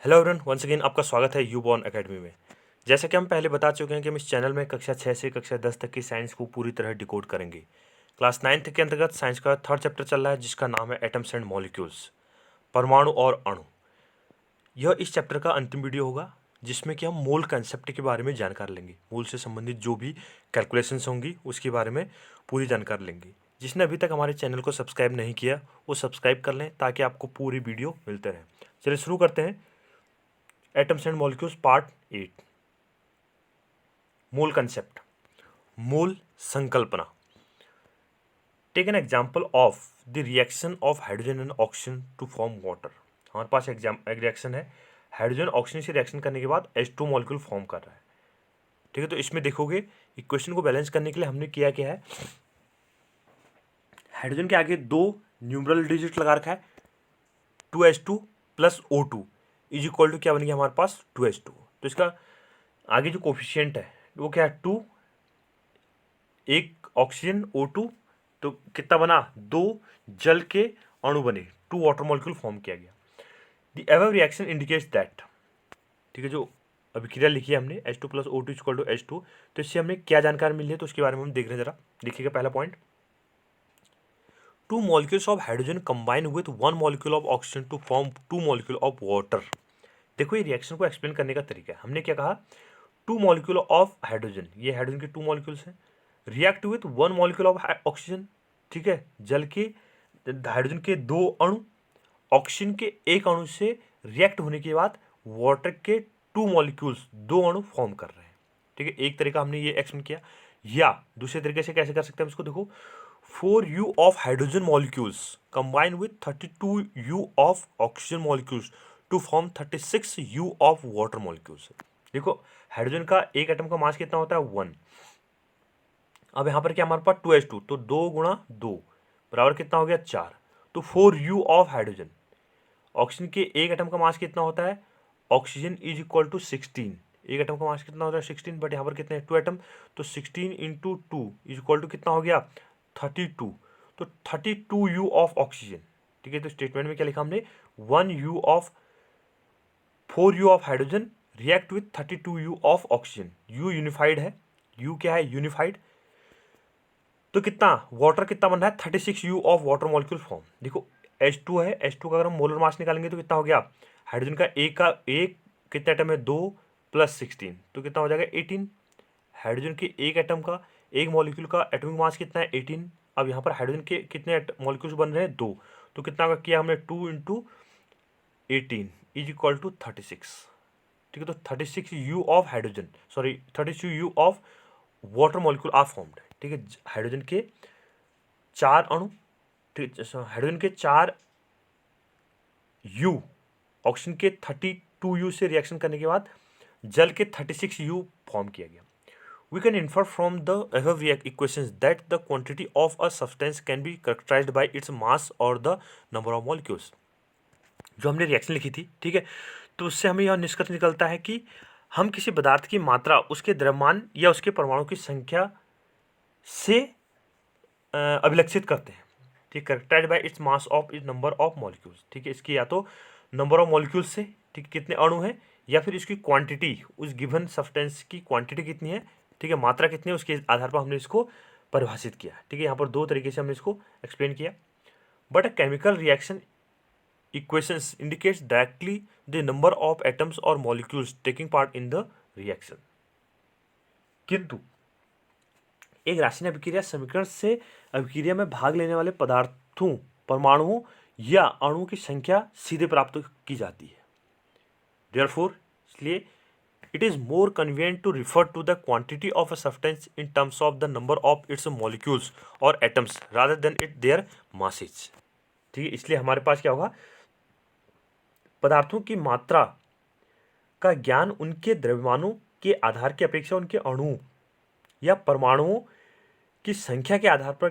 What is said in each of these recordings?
Hello everyone, once again आपका स्वागत है यूबॉर्न एकेडमी में। जैसा कि हम पहले बता चुके हैं कि हम इस चैनल में कक्षा 6 से कक्षा 10 तक की साइंस को पूरी तरह डिकोड करेंगे। क्लास 9th के अंतर्गत साइंस का थर्ड चैप्टर चल रहा है जिसका नाम है एटम्स एंड मॉलिक्यूल्स, परमाणु और अणु। यह इस चैप्टर का अंतिम वीडियो होगा जिसमें कि हम मोल कंसेप्ट के बारे में जानकारी लेंगे। मोल से संबंधित जो भी कैलकुलेशंस होंगी उसके बारे में पूरी जानकारी लेंगे। जिसने अभी तक हमारे चैनल को सब्सक्राइब नहीं किया वो सब्सक्राइब कर लें ताकि आपको पूरी वीडियो मिलते रहे। चलिए शुरू करते हैं। Atoms and molecules part 8। Mole concept, mole संकल्पना। Take an example of the reaction of hydrogen and oxygen to form water. हमारे पास एक रिएक्शन है, हाइड्रोजन ऑक्सीजन से रिएक्शन करने के बाद H2 मॉलिक्यूल फॉर्म कर रहा है। ठीक है, तो इसमें देखोगे इक्वेशन को बैलेंस करने के लिए हमने किया क्या है, हाइड्रोजन के आगे दो न्यूमरल डिजिट लगा रखा है, 2H2 plus O2 is equal to क्या बन गया हमारे पास 2H2। तो इसका आगे जो कोफिशिएंट है वो क्या है 2, एक ऑक्सीजन O2, तो कितना बना, दो जल के अणु बने, 2 वाटर मॉलिक्यूल फॉर्म किया गया। The above reaction indicates that, ठीक है, जो अभिक्रिया लिखी है हमने H2 plus O2 equal to H2, तो इससे हमें क्या जानकारी मिली है तो उसके बारे में हम देख रहे हैं। जरा देखिएगा पहला point, 2 molecules of hydrogen combine with 1 molecule of oxygen to form 2 molecule of water. देखो ये रिएक्शन को एक्सप्लेन करने का तरीका है। हमने क्या कहा, 2 मॉलिक्यूल ऑफ हाइड्रोजन, ये हाइड्रोजन के 2 मॉलिक्यूल्स हैं, react with 1 molecule of oxygen. ठीक है, जल के हाइड्रोजन के 2 अणु ऑक्सीजन के 1 अणु से रिएक्ट होने के बाद वाटर के 2 मॉलिक्यूल्स 2 अणु फॉर्म कर रहे हैं। ठीक है, एक तरीका हमने ये एक्सप्लेन किया। या दूसरे तरीके से कैसे कर सकते हैं इसको, देखो 4U of hydrogen molecules combine with 32U of oxygen molecules to form 36U of water molecules. देखो हाइड्रोजन का एक एटम का मास कितना होता है 1। अब यहाँ पर क्या हमारे पास 2H2, तो 2 गुणा 2 बराबर कितना हो गया 4, तो 4U ऑफ हाइड्रोजन। ऑक्सीजन के एक एटम का मास कितना होता है, ऑक्सीजन इज इक्वल टू 16, एक एटम का मास कितना होता है 16, बट यहाँ पर कितने 2 एटम, तो 16 इंटू 2 इज इक्वल टू कितना हो गया 32, तो 32U ऑफ ऑक्सीजन। ठीक है, तो स्टेटमेंट में क्या लिखा हमने, 1U of 4U of hydrogen react with 32U of oxygen. U unified है, U क्या है यूनिफाइड, तो कितना वाटर कितना बन रहा है 36U of water molecule form. देखो H2 है, H2 का अगर हम मोलर मास निकालेंगे तो कितना हो गया, हाइड्रोजन का एक कितना एटम है 2 प्लस 16, तो कितना हो जाएगा 18। हाइड्रोजन के एक एटम का एक मॉलिक्यूल का एटॉमिक मास कितना है 18। अब यहाँ पर हाइड्रोजन के कितने मॉलिक्यूल्स बन रहे हैं 2, तो कितना किया हमने 2 इंटू 18 इज इक्वल टू 36। ठीक है, तो 36U of hydrogen, sorry 36U of water molecule are formed. ठीक है, हाइड्रोजन के 4 अणु, ठीक है, हाइड्रोजन के 4 U ऑक्सीजन के 32U से रिएक्शन करने के बाद जल के 36U फॉर्म किया गया। We can infer from the above equations that the quantity of a substance can be characterized by its mass or the number of molecules। जो हमने रिएक्शन लिखी थी, ठीक है, तो उससे हमें यह निष्कर्ष निकलता है कि हम किसी पदार्थ की मात्रा उसके द्रव्यमान या उसके परमाणु की संख्या से अभिलक्षित करते हैं। ठीक, characterised bye its mass of its number of molecules. ठीक है, इसकी या तो नंबर ऑफ मॉलिक्यूल्स से, ठीक, कितने अणु हैं, या फिर इसकी क्वांटिटी, उस गिवन सब्सटेंस की क्वांटिटी कितनी है, ठीक है, मात्रा कितनी है, उसके आधार पर हमने इसको परिभाषित किया। ठीक है, यहाँ पर दो तरीके से हमने इसको एक्सप्लेन किया। But a chemical reaction equations indicates directly the number of atoms और molecules taking part in the reaction. किंतु एक रासायनिक अभिक्रिया समीकरण से अभिक्रिया में भाग लेने वाले पदार्थों, परमाणुओं या अणुओं की संख्या सीधे प्राप्त की जाती है। Therefore, इसलिए it is more convenient to refer to the quantity of a substance in terms of the number of its molecules or atoms rather than their masses। ठीक है, इसलिए हमारे पास क्या होगा, पदार्थों की मात्रा का ज्ञान उनके द्रव्यमानों के आधार की अपेक्षा उनके अणुओं या परमाणुओं की संख्या के आधार पर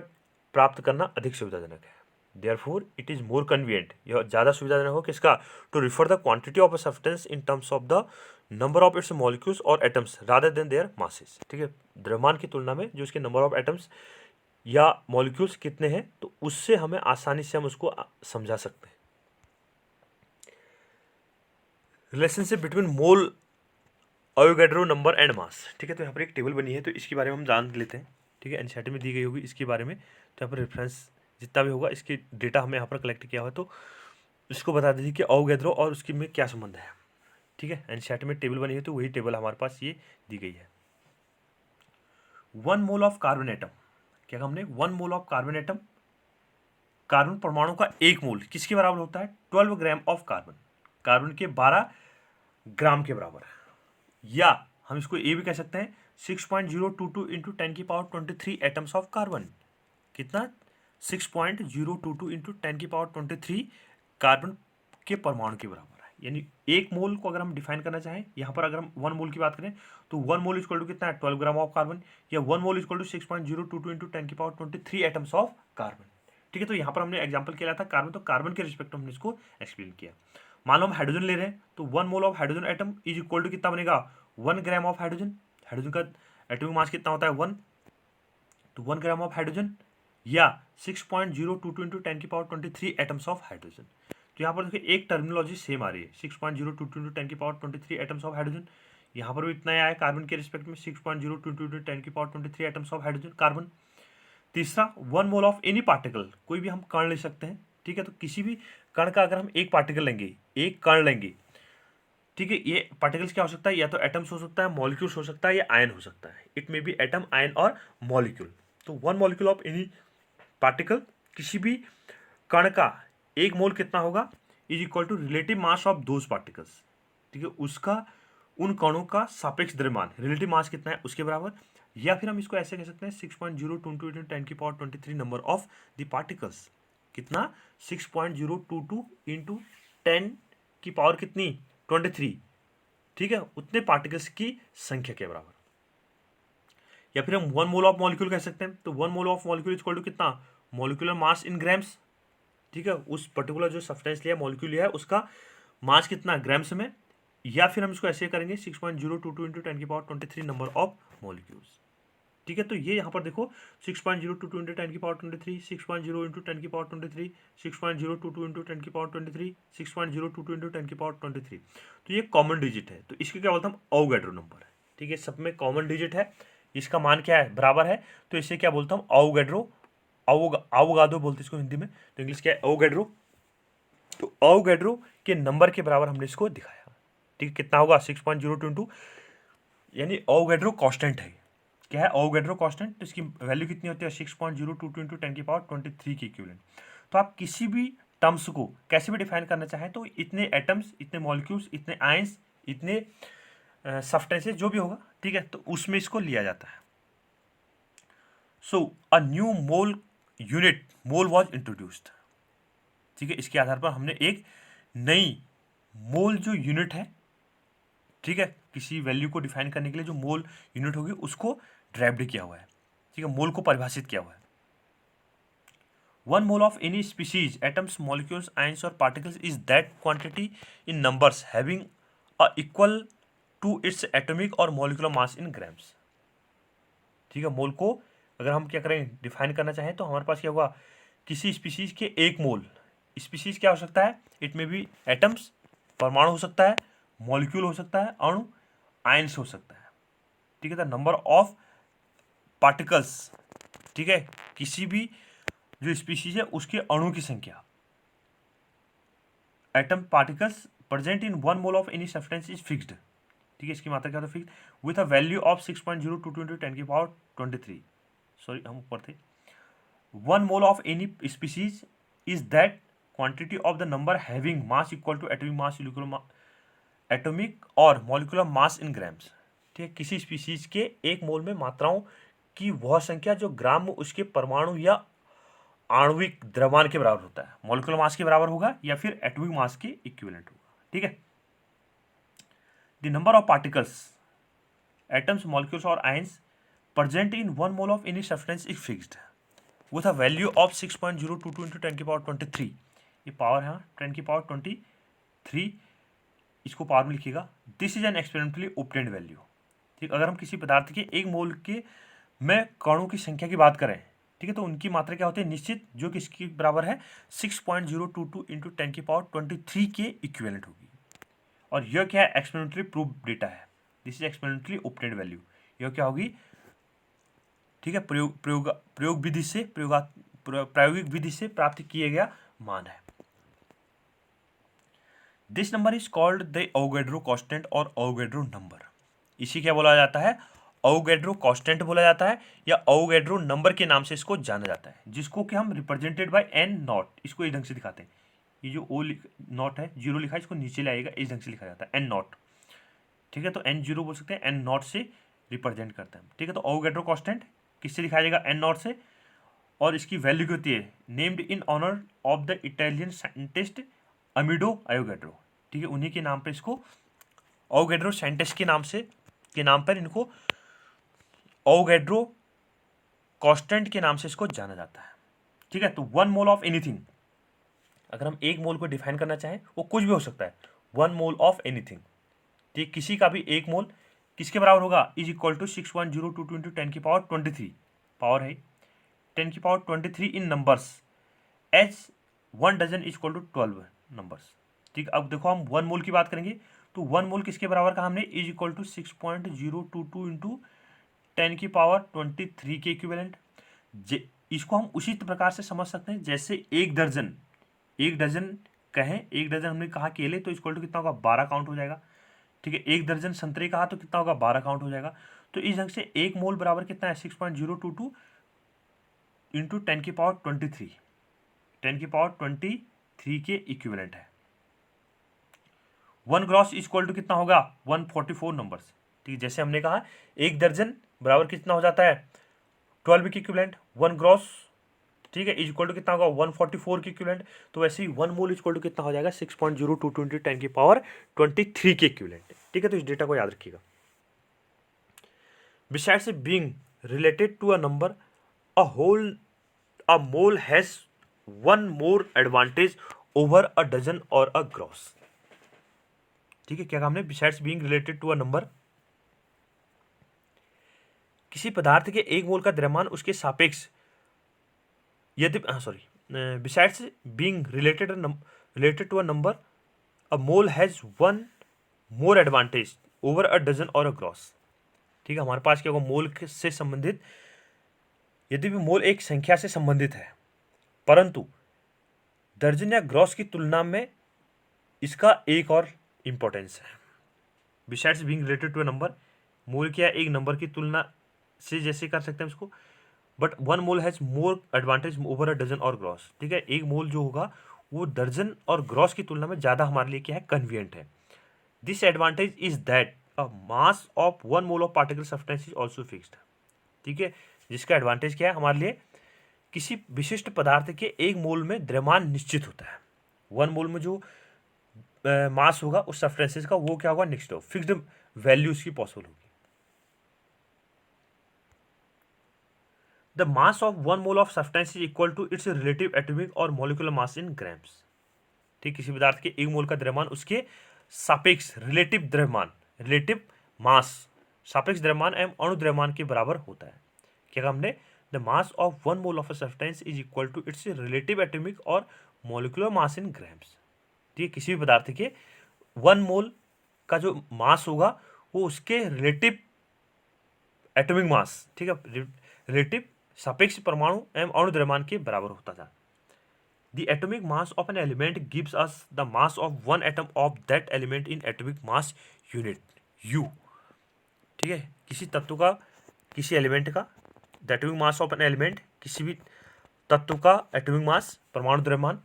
प्राप्त करना अधिक सुविधाजनक है। Therefore, it is more convenient, यह ज़्यादा सुविधाजनक हो किसका, to refer the quantity of a substance in terms of the number of its molecules or atoms rather than their masses। ठीक है, द्रव्यमान की तुलना में जो इसके नंबर ऑफ एटम्स या मॉलिक्यूल्स कितने हैं, तो उससे हमें आसानी से हम उसको समझा सकते हैं। Relationship between mole, Avogadro number and mass. ठीक है, तो यहाँ पर एक टेबल बनी है, तो इसके बारे में हम जान लेते हैं। ठीक है, एनसीईआरटी में दी गई होगी इसके बारे में, तो यहाँ पर रेफरेंस जितना भी होगा इसके डेटा हमने यहाँ पर कलेक्ट किया हुआ है, तो इसको बता दीजिए कि अवोगाड्रो और उसके में क्या संबंध है। ठीक है, एनसीईआरटी में टेबल बनी है, तो वही टेबल हमारे पास ये दी गई है। 1 मोल ऑफ कार्बन एटम, क्या हमने 1 mole of carbon atom, carbon परमाणु का 1 मोल किसके बराबर होता है? 12 ग्राम ऑफ कार्बन, कार्बन के 12 ग्राम के बराबर है। या हम इसको ये भी कह सकते हैं 6.022 इंटू 10 की पावर 23 एटम्स ऑफ कार्बन। कितना? 6.022 इंटू 10 की पावर 23 कार्बन के परमाणु के बराबर है। यानी 1 मोल को अगर हम डिफाइन करना चाहें, यहाँ पर अगर हम 1 मोल की बात करें तो 1 मोल इक्वल टू कितना है? 12 ग्राम ऑफ कार्बन, या 1 मोल इक्वल टू 6.022 इंटू 10 की पावर 23 एटम्स ऑफ कार्बन। ठीक है, तो यहाँ पर हमने एग्जाम्पल किया था कार्बन, तो कार्बन के रिस्पेक्ट में हमने इसको एक्सप्लेन किया। मान लो हम हाइड्रोजन ले रहे हैं, तो 1 mole of hydrogen atom is equal to कितना बनेगा? 1 ग्राम ऑफ हाइड्रोजन। हाइड्रोजन का एटॉमिक मास कितना होता है? 1, तो 1 ग्राम ऑफ हाइड्रोजन या 6.022 इंटू 10 की पावर 23 एटम्स ऑफ हाइड्रोजन। तो यहाँ पर देखिए एक टर्मिनोलॉजी सेम आ रही है, 6.022 इंटू 10 की पावर 23 एटम्स ऑफ हाइड्रोजन। यहाँ पर भी इतना ही आया कार्बन के रिस्पेक्ट में 6.022 इंटू 10 की power 23 atoms of hydrogen carbon. तीसरा 1 मोल ऑफ एनी पार्टिकल, कोई भी हम कण ले सकते हैं। ठीक है, तो किसी भी कण का अगर हम एक पार्टिकल लेंगे, एक कण लेंगे, ठीक है, ये पार्टिकल्स क्या हो सकता है? या तो एटम्स हो सकता है, मॉलिक्यूल्स हो सकता है, या आयन हो सकता है। It may be atom, ion और मॉलिक्यूल। तो 1 मॉलिक्यूल ऑफ एनी पार्टिकल, किसी भी कण का 1 मोल कितना होगा? Is equal to relative mass of those particles. ठीक है, उसका उन कणों का सापेक्ष द्रव्यमान, रिलेटिव मास कितना है उसके बराबर। या फिर हम इसको ऐसे कह सकते हैं 6.022 इंटू 10 की power 23 number of the particles. कितना? 6.022 इंटू 10 की पावर कितनी? 23। ठीक है, उतने पार्टिकल्स की संख्या के बराबर। या फिर हम 1 मोल ऑफ मॉलिक्यूल कह सकते हैं, तो 1 mole of molecule equal to कितना? Molecular mass in grams. ठीक है, उस पर्टिकुलर जो सब्सटेंस लिया, मॉलिक्यूल लिया है, उसका मास कितना? ग्राम्स में। या फिर हम इसको ऐसे करेंगे 6.022 इंटू 10 की पावर 23 नंबर ऑफ मॉलिक्यूल्स। ठीक है, तो ये यहाँ पर देखो 6.022 इंटू 10 की पावर 23, 6.0 इंटू 10 की पावर 23, 6.022 इंटू 10 की पावर 23, 6.022 इंटू 10 की पावर 23। तो ये कॉमन डिजिट है, तो इसके क्या बोलते हैं? हम अवोगाड्रो नंबर है। ठीक है, सब में कॉमन डिजिट है, इसका मान क्या है? बराबर है, तो इसे क्या बोलता हूँ? अवोगाड्रो, अवोगाड्रो बोलते हैं इसको हिंदी में, तो इंग्लिश क्या है? अवोगाड्रो। तो अवोगाड्रो के नंबर के बराबर हमने इसको दिखाया। ठीक है, कितना होगा? 6.022, यानी अवोगाड्रो कांस्टेंट है। क्या है? अवोगाड्रो कांस्टेंट, तो इसकी वैल्यू कितनी होती है? 6.022 इंटू 10 की पावर 23 के इक्विवेलेंट। तो आप किसी भी टर्म्स को कैसे भी डिफाइन करना चाहें, तो इतने एटम्स, इतने मॉलिक्यूल्स, इतने आयंस, इतने सब्सटेंसेस जो भी होगा, ठीक है, तो उसमें इसको लिया जाता है। So a new mole unit, mole was introduced. ठीक है, इसके आधार पर हमने एक नई मोल जो यूनिट है, ठीक है, किसी वैल्यू को डिफाइन करने के लिए जो मोल यूनिट होगी उसको ड्राइव्ड किया हुआ है। ठीक है, मोल को परिभाषित किया हुआ है। 1 mole of any species, atoms, molecules, ions और particles is that quantity in numbers having a equal to its atomic और मॉलिक्यूलर मास इन ग्राम्स। ठीक है, मोल को अगर हम क्या करें? डिफाइन करना चाहें, तो हमारे पास क्या होगा? किसी स्पीसीज के 1 मोल, स्पीसीज क्या हो सकता है? इट में भी एटम्स, परमाणु हो सकता है, मॉलिक्यूल हो सकता है, अणु, आयंस हो सकता है। ठीक है, द नंबर ऑफ पार्टिकल्स, ठीक है, किसी भी जो स्पीशीज है उसके अणु की संख्या, atom particles present in 1 mole of any substance is fixed. ठीक है, इसकी मात्रा क्या होता है? Fixed with a value of 6.022 into 10 की पावर 23। सॉरी, हम ऊपर थे। 1 mole of any species is that quantity of the number having mass equal to atomic mass, atomic और मॉलिक्यूलर मास इन ग्राम्स। ठीक है, किसी स्पीशीज के 1 मोल में मात्राओं की वह संख्या जो ग्राम में उसके परमाणु या आणविक द्रव्यमान के बराबर होता है, मॉलिक्यूलर मास के बराबर होगा या फिर एटॉमिक मास के इक्विवेलेंट होगा। ठीक है, the number of particles, atoms, molecules और ions present in 1 mole of any substance is fixed with a value of 6.022 into 10 की पावर 23। ये पावर है 10 की पावर 23, इसको पावर में लिखिएगा। This is an experimentally obtained value. ठीक, अगर हम किसी पदार्थ के 1 मोल के में कणों की संख्या की बात करें, ठीक है, तो उनकी मात्रा क्या होती है? निश्चित, जो कि इसके बराबर है 6.022 इंटू 10 की पावर 23 के इक्विवेलेंट होगी। और यह क्या है, एक्सपेरिमेंटली प्रूव डेटा है, this is experimentally obtained value, यह क्या होगी, ठीक है, प्रयोग विधि से प्रायोगिक विधि से प्राप्त किया गया मान है। This number is called the Avogadro constant और अवोगाड्रो नंबर, इसी क्या बोला जाता है, अवोगाड्रो कांस्टेंट बोला जाता है या अवोगाड्रो नंबर के नाम से इसको जाना जाता है, जिसको कि हम रिप्रेजेंटेड बाय एन नॉट, इसको इस ढंग से दिखाते हैं, ये जो ओ नॉट है, जीरो लिखा है, इसको नीचे लाएगा, इस ढंग से लिखा जाता है एन नॉट, ठीक है, तो एन जीरो बोल सकते हैं, एन नॉट से रिप्रेजेंट करते हैं, ठीक है। तो अवोगाड्रो कांस्टेंट किससे दिखाया जाएगा, एन नॉट से, और इसकी वैल्यू क्या होती है, named in honour of the Italian scientist Amedeo Avogadro, ठीक है, उन्हीं के नाम पे इसको अवोगाड्रो साइंटिस्ट के नाम पर इनको अवोगाड्रो कांस्टेंट के नाम से इसको जाना जाता है, ठीक है। तो 1 मोल ऑफ एनीथिंग, अगर हम एक मोल को डिफाइन करना चाहें, वो कुछ भी हो सकता है, 1 मोल ऑफ एनीथिंग, ठीक, किसी का भी एक मोल किसके बराबर होगा, इज इक्वल टू 6.022 इंटू 10 की पावर 23, पावर है 10 की power 23 in numbers, each 1 dozen is equal to 12 numbers, ठीक। अब देखो हम 1 मोल की बात करेंगे, तो 1 मोल किसके बराबर कहा हमने, इज इक्वल टू 6.022 इंटू 10 की पावर 23 के इक्विवेलेंट। इसको हम उसी प्रकार से समझ सकते हैं जैसे एक दर्जन कहें, एक दर्जन हमने कहा केले, तो इक्वल टू कितना होगा, 12 काउंट हो जाएगा, ठीक है। एक दर्जन संतरे कहा तो कितना होगा, 12 काउंट हो जाएगा। तो इस ढंग से एक मोल बराबर कितना है, 6.022 इंटू 10 की पावर 23, 10 की पावर 23 के इक्विवेलेंट है। 1 ग्रॉस इक्वल टू कितना होगा, 144 नंबर्स, ठीक है। जैसे हमने कहा एक दर्जन बराबर कितना हो जाता है, 12 के इक्विवेलेंट, 1 ग्रॉस, ठीक है, इक्वल टू कितना होगा, 144 के इक्विवेलेंट। तो वैसे ही 1 मोल इक्वल टू कितना हो जाएगा, 6.022 इंटू 10 की पावर 23 के इक्विवेलेंट, ठीक है। तो इस डेटा को याद रखिएगा। Besides being related to a number, a mole has one more advantage over a dozen or a gross, ठीक है। क्या हमने, besides being related to a number, किसी पदार्थ के एक मोल का द्रव्यमान उसके सापेक्ष यदि besides being related to a number, a mole has one more advantage over a dozen और अ ग्रॉस, ठीक है। हमारे पास क्या होगा, मोल से संबंधित, यदि भी मोल एक संख्या से संबंधित है, परंतु दर्जन या ग्रॉस की तुलना में इसका एक और इंपॉर्टेंस है। Besides being related to a number, mole क्या एक नंबर की तुलना से जैसे कर सकते हैं इसको, but 1 mole has more advantage over a dozen और ग्रॉस, ठीक है। एक मोल जो होगा वो दर्जन और ग्रॉस की तुलना में ज़्यादा हमारे लिए क्या है, कन्वीनियंट है। This advantage is that a mass of 1 mole of particle substance is also fixed, ठीक है। जिसका एडवांटेज क्या है हमारे लिए, किसी विशिष्ट पदार्थ के एक मोल में द्रव्यमान निश्चित होता है, 1 मोल में जो मास होगा उस सब्सटेंसेस का, वो क्या होगा, निश्चित हो, फिक्स्ड वैल्यू उसकी पॉसिबल होगी। The mass of 1 mole of substance is equal to its relative atomic और मॉलिक्यूलर मास इन ग्राम्स, ठीक। किसी पदार्थ के एक मोल का द्रव्यमान उसके सापेक्ष रिलेटिव द्रव्यमान, रिलेटिव मास, सापेक्ष द्रव्यमान एवं अणु द्रव्यमान के बराबर होता है। क्या कहा हमने, the mass of 1 mole of a substance is equal to its relative atomic और मॉलिक्यूलर मास इन ग्राम्स, ठीक है। किसी भी पदार्थ के 1 मोल का जो मास होगा वो उसके रिलेटिव एटॉमिक मास, ठीक है, रिलेटिव सापेक्ष परमाणु एवं अणु द्रव्यमान के बराबर होता था। The atomic mass of an element gives us the mass of one atom of that element in atomic mass unit U, ठीक है। किसी तत्व का, किसी एलिमेंट का, the atomic mass of an element, किसी भी तत्व का एटॉमिक मास, परमाणु द्रव्यमान,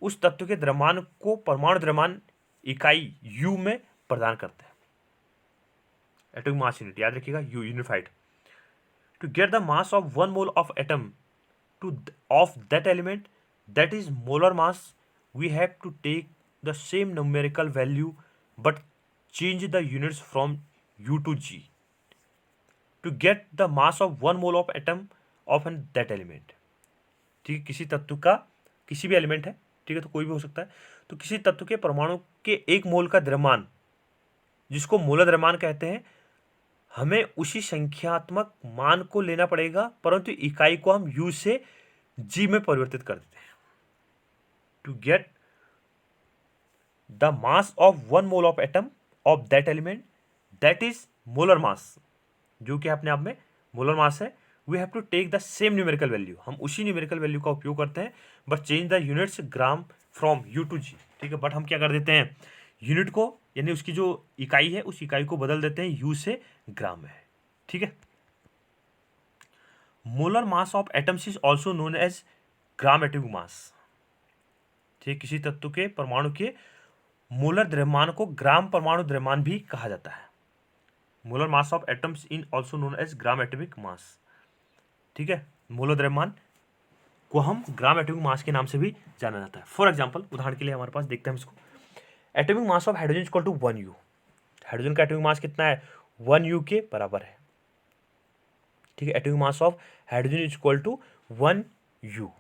उस तत्व के द्रव्यमान को परमाणु द्रव्यमान इकाई U में प्रदान करते हैं। एटॉमिक मास यूनिट याद रखिएगा, U unified. To get the mass of 1 mole of atom to of that element, that is molar mass, we have to take the same numerical value but change the units from U to G to get the mass of 1 mole of atom of that element, ठीक है। किसी तत्व का, किसी भी element है, ठीक है, तो कोई भी हो सकता है, तो किसी तत्व के परमाणु के एक मोल का द्रव्यमान, जिसको मोलर द्रव्यमान कहते हैं, हमें उसी संख्यात्मक मान को लेना पड़ेगा, परंतु इकाई को हम U से G में परिवर्तित कर देते हैं। To get the mass of 1 mole of atom of that element that is molar mass, जो कि अपने आप में मोलर मास है। We have to take the same numerical value, हम उसी न्यूमेरिकल वैल्यू का उपयोग करते हैं, but change the units gram from U to G. ठीक है, बट हम क्या कर देते हैं, यूनिट को यानी उसकी जो इकाई है उस इकाई को बदल देते हैं यू से ग्राम में। ठीक है, molar mass of atoms is also known as gram atomic mass. ठीक, किसी तत्व के परमाणु के मोलर द्रव्यमान को ग्राम परमाणु द्रव्यमान भी कहा जाता है। Molar mass of atoms in also known as gram atomic mass. ठीक है, मोलर द्रव्यमान को हम ग्राम एटॉमिक मास के नाम से भी जाना जाता है। फॉर एग्जांपल, उदाहरण के लिए हमारे पास देखते हैं हम इसको, atomic mass of hydrogen equal to 1 U. Hydrogen का एटॉमिक मास कितना है, 1 यू के बराबर है। ठीक है, atomic mass of hydrogen is equal to 1 U.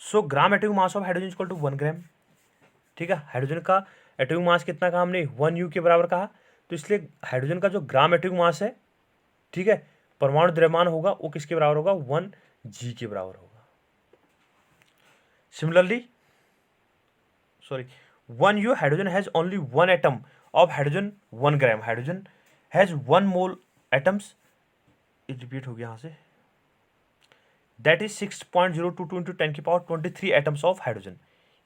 So gram atomic mass of hydrogen equal to 1 gram. ठीक है, हाइड्रोजन का एटॉमिक मास कितना कहा हमने, 1 यू के बराबर कहा, तो इसलिए हाइड्रोजन का जो ग्राम एटॉमिक मास है, ठीक है, परमाणु द्रव्यमान होगा वो किसके बराबर होगा, 1 जी के बराबर होगा। Similarly, sorry, 1 U hydrogen has only 1 atom of hydrogen 1 gram. Hydrogen has 1 mole atoms, repeat हो गया यहाँ से, दैट इज 6.022 इंटू 10 की पावर 23 एटम्स ऑफ हाइड्रोजन।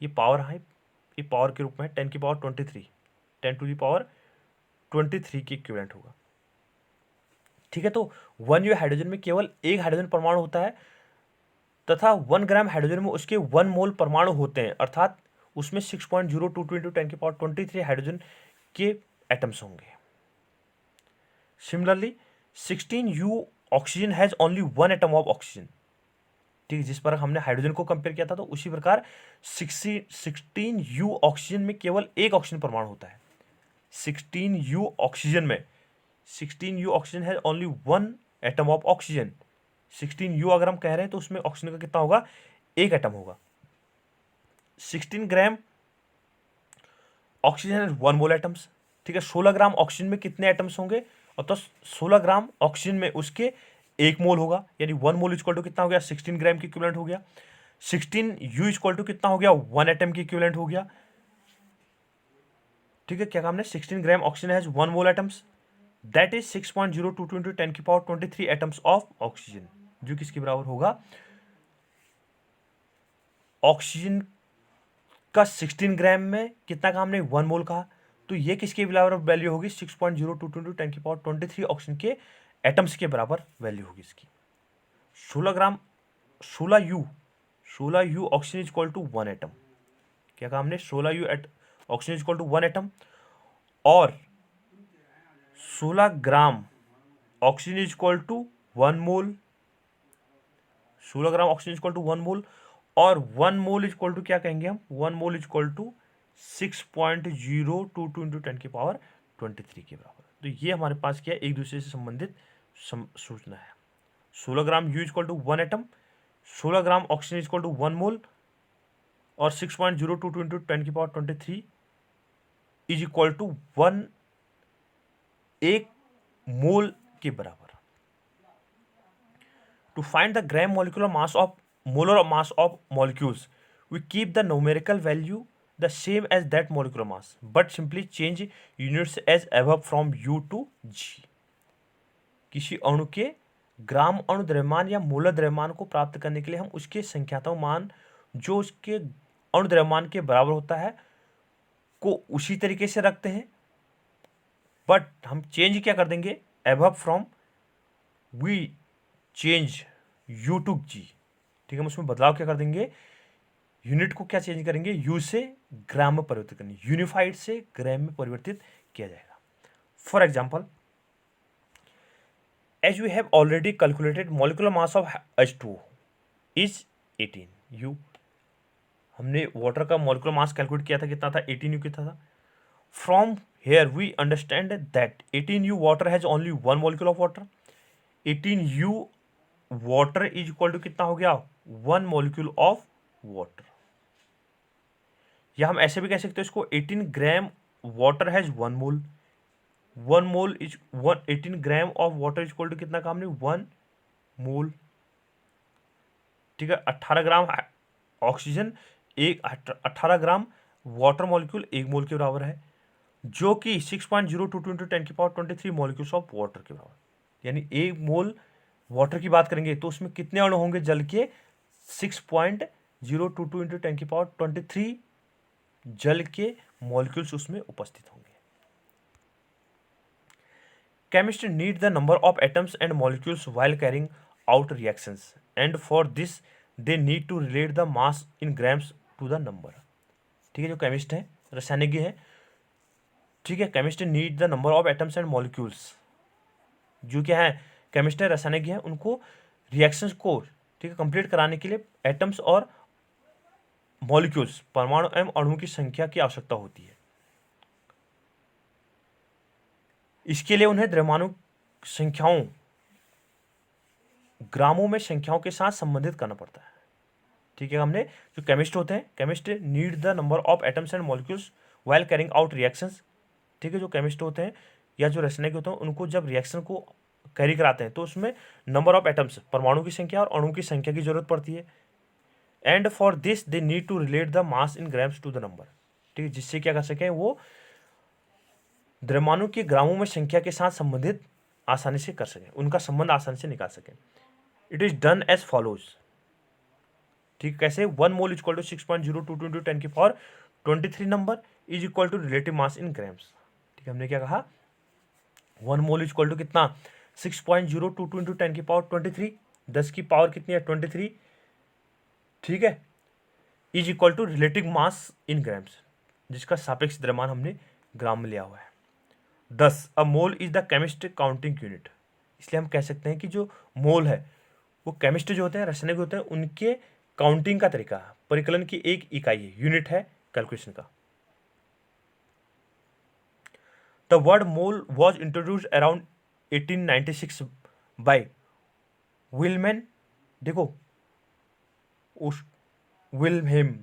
ये पावर है, ये पावर के रूप में 10 की पावर 23, 10 टू दी पावर 23 के इक्विवेलेंट होगा। ठीक है, तो 1 यू हाइड्रोजन में केवल एक हाइड्रोजन परमाणु होता है तथा 1 ग्राम हाइड्रोजन में उसके 1 मोल परमाणु होते हैं, अर्थात उसमें 6.022 इंटू 10 की पावर 23 हाइड्रोजन के एटम्स होंगे। Similarly 16 U oxygen has only 1 atom of oxygen. ठीक है, जिस पर हमने हाइड्रोजन को कंपेयर किया था, तो उसी प्रकार 16 यू ऑक्सीजन में केवल एक ऑक्सीजन परमाणु होता है। 16 यू ऑक्सीजन में 16 यू ऑक्सीजन है only 1 atom of oxygen. 16 you अगर हम कह रहे हैं तो उसमें ऑक्सीजन का कितना होगा, एक एटम होगा। 16 ग्राम ऑक्सीजन है 1 मोल एटम्स। ठीक है, 16 ग्राम ऑक्सीजन में कितने एटम्स होंगे, और तो 16 ग्राम ऑक्सीजन में उसके 1 मोल होगा, यानी 1 मोल इक्वल टू कितना हो गया, 16 ग्राम की इक्विवेलेंट हो गया। 16 यू इक्वल टू कितना हो गया, 1 एटम की इक्विवेलेंट हो गया। ठीक है, क्या हमने 16 gram oxygen has 1 mole atoms, that is 6.022 into 10 की पावर 23 एटम्स ऑफ ऑक्सीजन, जो किसके बराबर होगा, ऑक्सीजन का 16 ग्राम में कितना कहा हमने, 1 मोल कहा, तो ये किसके बराबर वैल्यू होगी, 6.022 इंटू 10 की पावर 23 ऑक्सीजन के एटम्स के बराबर वैल्यू होगी इसकी। 16 gram 16 U oxygen equal to 1 atom. क्या कहा हमने, 16 U oxygen equal to 1 atom, और 16 gram oxygen equal to 1 mole. 16 gram oxygen equal to 1 mole, और 1 मोल इक्वल टू क्या कहेंगे हम, 1 मोल इक्वल टू 6.022 इंटू 10 की पावर 23 के बराबर। तो ये हमारे पास क्या है, एक दूसरे से संबंधित सूचना है। 16 gram U equal to 1 atom, 16 gram oxygen equal to 1 mole, और 6.022 इंटू 10 की पावर 23 इज इक्वल टू 1 एक मोल के बराबर। To find the gram molecular mass of molar mass of molecules, we keep the numerical value the same as that molecular mass but simply change units as above from u to g। किसी अणु के ग्राम अणु द्रव्यमान या molar द्रव्यमान को प्राप्त करने के लिए हम उसके संख्यात्मक मान जो उसके अणु द्रव्यमान के बराबर होता है को उसी तरीके से रखते हैं, बट हम चेंज क्या कर देंगे, above from we change u to g। ठीक है, हम उसमें बदलाव क्या कर देंगे, यूनिट को क्या चेंज करेंगे, यू से ग्राम में परिवर्तित करेंगे, यूनिफाइड से ग्राम में परिवर्तित किया जाएगा। For example, as we have already calculated molecular mass of H2O is 18 U. हमने वाटर का मॉलिक्यूलर मास कैलकुलेट किया था, कितना था, 18 यू कितना था। From here we understand that 18 U water has only 1 molecule of water. 18 U water is equal to कितना हो गया, 1 मॉलिक्यूल ऑफ वाटर। या हम ऐसे भी कह सकते हैं इसको, 18 gram water has 1 mole, 1 mole is 18 gram of water is equal to कितना कहा हमने, 1 मोल। ठीक है, 18 ग्राम ऑक्सीजन एक 18 ग्राम वाटर मॉलिक्यूल 1 मोल के बराबर है, जो कि 6.022 × 10⁻23 मॉलिक्यूल्स ऑफ वाटर के बराबर। यानी 1 मोल वाटर की बात करेंगे तो उसमें कितने अणु होंगे जल के? 6.022 × 10⁻23 जल के मॉलिक्यूल्स उसमें उपस्थित होंगे। Chemists need the number of atoms and molecules while carrying out reactions, and for this they need to relate the mass in grams to the number। ठीक है, जो केमिस्ट हैं, रसायनिज्ञ हैं, ठीक है, chemist need the number of atoms and molecules, जो क्या है, केमिस्ट है, रसायनिज्ञ हैं, उनको रिएक्शंस को, ठीक है, कंप्लीट कराने के लिए एटम्स और मॉलिक्यूल्स, परमाणु एवं अणुओं की संख्या की आवश्यकता होती है। इसके लिए उन्हें द्रव्यमानों संख्याओं, ग्रामों में संख्याओं के साथ संबंधित करना पड़ता है। ठीक है, हमने जो केमिस्ट होते हैं, chemist need the number of atoms and molecules while carrying out reactions. ठीक है, जो केमिस्ट होते हैं या जो रसायनिक होते हैं, उनको जब रिएक्शन को कैरी कराते हैं तो उसमें नंबर ऑफ एटम्स, परमाणु की संख्या और अणु की संख्या की जरूरत पड़ती है। And for this they need to relate the mass in grams to the number. ठीक है, जिससे क्या कर सकें, वो द्रव्यमानों के ग्रामों में संख्या के साथ संबंधित आसानी से कर सकें, उनका संबंध आसानी से निकाल सकें। It is done as follows. ठीक है, कैसे? 1 mole is equal to 6.022 × 10⁻23 number is equal to relative mass in grams. ठीक है, हमने क्या कहा? 1 मोल इज इक्वल टू कितना? 6.022 × 10⁻23, 10 की पावर कितनी है? 23। ठीक है, is equal to relative mass in grams, जिसका सापेक्ष द्रव्यमान हमने ग्राम में लिया हुआ है। 10 a mole is the chemist counting unit. इसलिए हम कह सकते हैं कि जो मोल है वो केमिस्ट जो होते हैं, रसायनिक होते हैं, उनके काउंटिंग का तरीका है, परिकलन की एक इकाई है, यूनिट है कैलकुलेशन का। The word mole was introduced around 1896 by विल्मेन, देखो, Wilhelm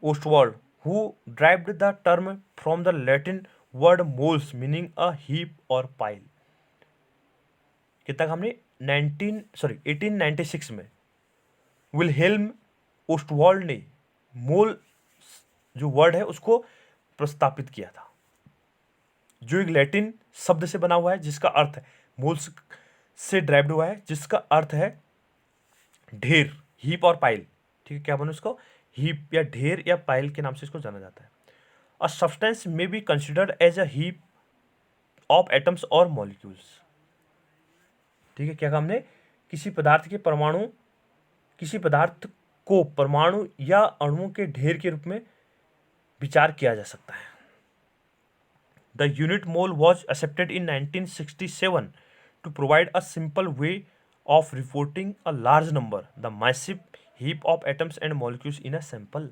Ostwald, who derived the term from the Latin word moles meaning a heap or pile। कितना हमने 1896 में विल्हेल्म ओस्टवाल्ड ने मोल जो वर्ड है उसको प्रस्तापित किया था, जो एक लैटिन शब्द से बना हुआ है, जिसका अर्थ है, मोल्स से ड्राइव्ड हुआ है, जिसका अर्थ है ढेर, हीप और पाइल। ठीक है, क्या बनो इसको? हीप या ढेर या पाइल के नाम से इसको जाना जाता है। A substance may be considered as a heap of atoms और मॉलिक्यूल्स। ठीक है, क्या कहा हमने? किसी पदार्थ के परमाणु, किसी पदार्थ को परमाणु या अणुओं के ढेर के रूप में विचार किया जा सकता है। The unit mole was accepted in 1967 to provide a simple way of reporting a large number the massive heap of atoms and molecules in a sample.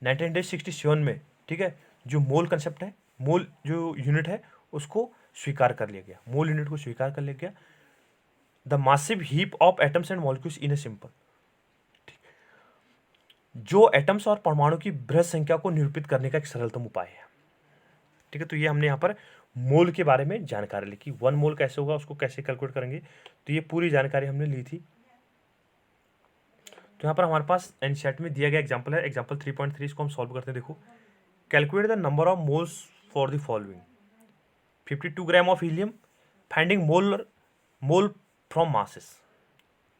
1967 में, ठीक है, जो मोल कंसेप्ट है, मोल जो यूनिट है, उसको स्वीकार कर लिया गया, मोल यूनिट को स्वीकार कर लिया गया। The massive heap of atoms and molecules in a simple, जो एटम्स और परमाणु की बृहत संख्या को निरूपित करने का एक सरलतम उपाय है। ठीक है, तो ये हमने यहाँ पर मोल के बारे में जानकारी ली कि 1 मोल कैसे होगा, उसको कैसे कैलकुलेट करेंगे, तो ये पूरी जानकारी हमने ली थी। तो यहाँ पर हमारे पास एनसीईआरटी में दिया गया एग्जाम्पल है, एग्जाम्पल 3.3, इसको हम सॉल्व करते हैं। देखो, calculate the number of moles for the following: 52 gram of helium, finding mole from masses.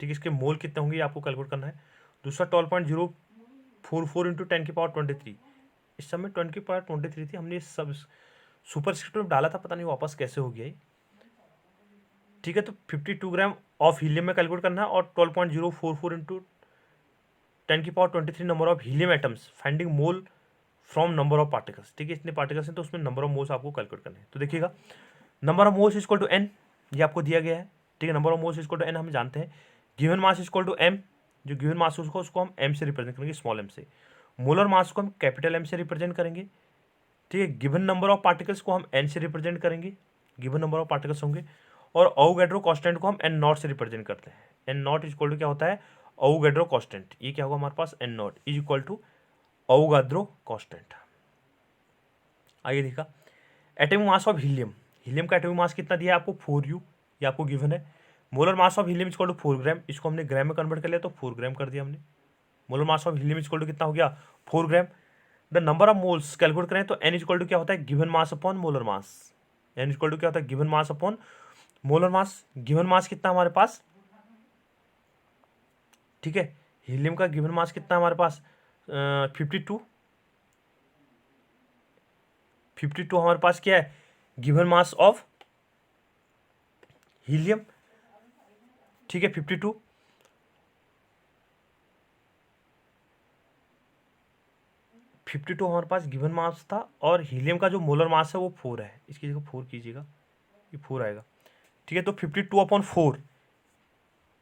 ठीक है, इसके मोल कितने होंगे आपको कैलकुलेट करना है। दूसरा 12.044 × 10⁻23, इस समय 10⁻23 थी, हमने सब सुपरस्क्रिप्ट में डाला था, पता नहीं वापस कैसे हो गया। ठीक है, तो 52 ग्राम ऑफ हीलियम में कैलकुलेट करना है और 12.044 × 10⁻23 number of helium atoms, finding mole from number of particles. ठीक है, इतने पार्टिकल्स हैं तो उसमें नंबर ऑफ मोल्स आपको कैलकुलेट करने हैं। तो देखिएगा, number of moles equal to n, ये आपको दिया गया है। ठीक है, number of moles equal to n हम जानते हैं। Given mass equal to m, जो गिवन मास है उसको हम m से रिप्रेजेंट करेंगे, स्मॉल m से। मोलर मास को हम कैपिटल M से रिप्रेजेंट करेंगे। ठीक है, गिवन नंबर ऑफ पार्टिकल्स को हम n से रिप्रेजेंट करेंगे, गिवन नंबर ऑफ पार्टिकल्स होंगे। और अवोगाड्रो कांस्टेंट को हम n0 से रिप्रेजेंट करते हैं। n0 इक्वल टू क्या होता है? Avogadro constant. ये क्या होगा हमारे पास? n0 is equal to Avogadro constant. आइए देखा, atomic mass of helium, helium का एटॉमिक मास कितना दिया है आपको? 4u, ये आपको गिवन है। Molar mass of helium equal to 4 gram, इसको हमने ग्राम में कन्वर्ट कर लिया तो 4 ग्राम कर दिया हमने। Molar mass of helium equal to कितना हो गया 4 gram. The number of moles calculate करें तो n इक्वल टू क्या होता है given mass upon molar mass. n equal to क्या होता है given mass upon molar mass. Given mass कितना हमारे पास, ठीक है, हीलियम का गिवन मास कितना हमारे पास 52 हमारे पास क्या है गिवन मास ऑफ हीलियम, ठीक है 52 हमारे पास गिवन मास था और हीलियम का जो मोलर मास है वो 4 है, इसकी जगह 4 कीजिएगा, ये 4 आएगा, ठीक है। तो 52/4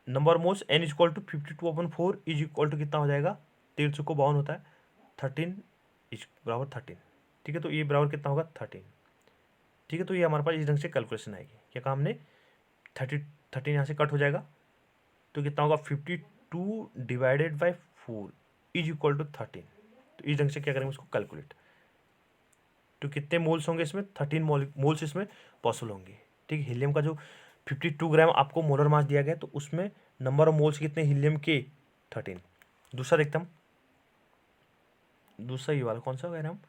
number moles n equal to 52/4 is equal to कितना हो जाएगा 1300 को 52 होता है 13 इज बराबर 13, ठीक है। तो ये बराबर कितना होगा 13, ठीक है। तो ये हमारे पास इस ढंग से कैलकुलेशन आएगी। क्या कहा हमने 13 यहाँ से कट हो जाएगा तो कितना होगा 52 divided by 4 is equal to 13। तो इस ढंग से क्या करेंगे उसको कैलकुलेट, तो कितने मोल्स होंगे इसमें 13 मोल्स इसमें पॉसिबल होंगे, ठीक है। हीलियम का जो 52 ग्राम आपको मोलर मास दिया गया तो उसमें नंबर ऑफ मोल्स कितने हीलियम के 13। दूसरा देखते हम, दूसरा ये वाला कौन सा कह रहे हैं हम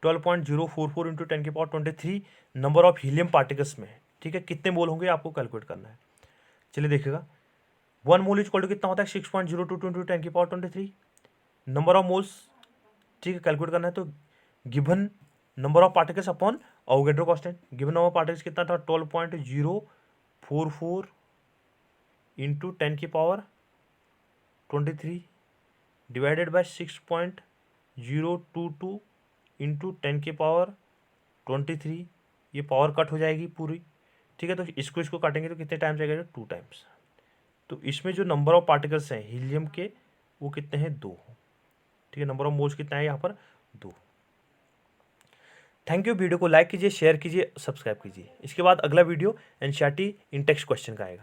12.044 into 10⁻23 number of helium particles में, ठीक है, कितने मोल होंगे आपको कैलकुलेट करना है। चलिए देखिएगा 1 मोल इक्वल टू कितना होता है 6.022 इंटू 10⁻23 नंबर ऑफ मोल्स, ठीक है, कैलकुलेट करना है। तो given number of particles upon Avogadro constant, given number of particles कितना था 12.044 इंटू 10⁻23 डिवाइडेड बाय 6.022 इंटू 10⁻23, ये पावर कट हो जाएगी पूरी, ठीक है। तो इसको काटेंगे तो कितने टाइम्स आएगा 2 टाइम्स। तो इसमें जो नंबर ऑफ पार्टिकल्स हैं हीलियम के वो कितने हैं 2, ठीक है। नंबर ऑफ मोल्स कितना है यहाँ पर 2। Thank you. वीडियो को लाइक कीजिए, शेयर कीजिए, सब्सक्राइब कीजिए। इसके बाद अगला वीडियो एनसीईआरटी इन टेक्स्ट क्वेश्चन का आएगा।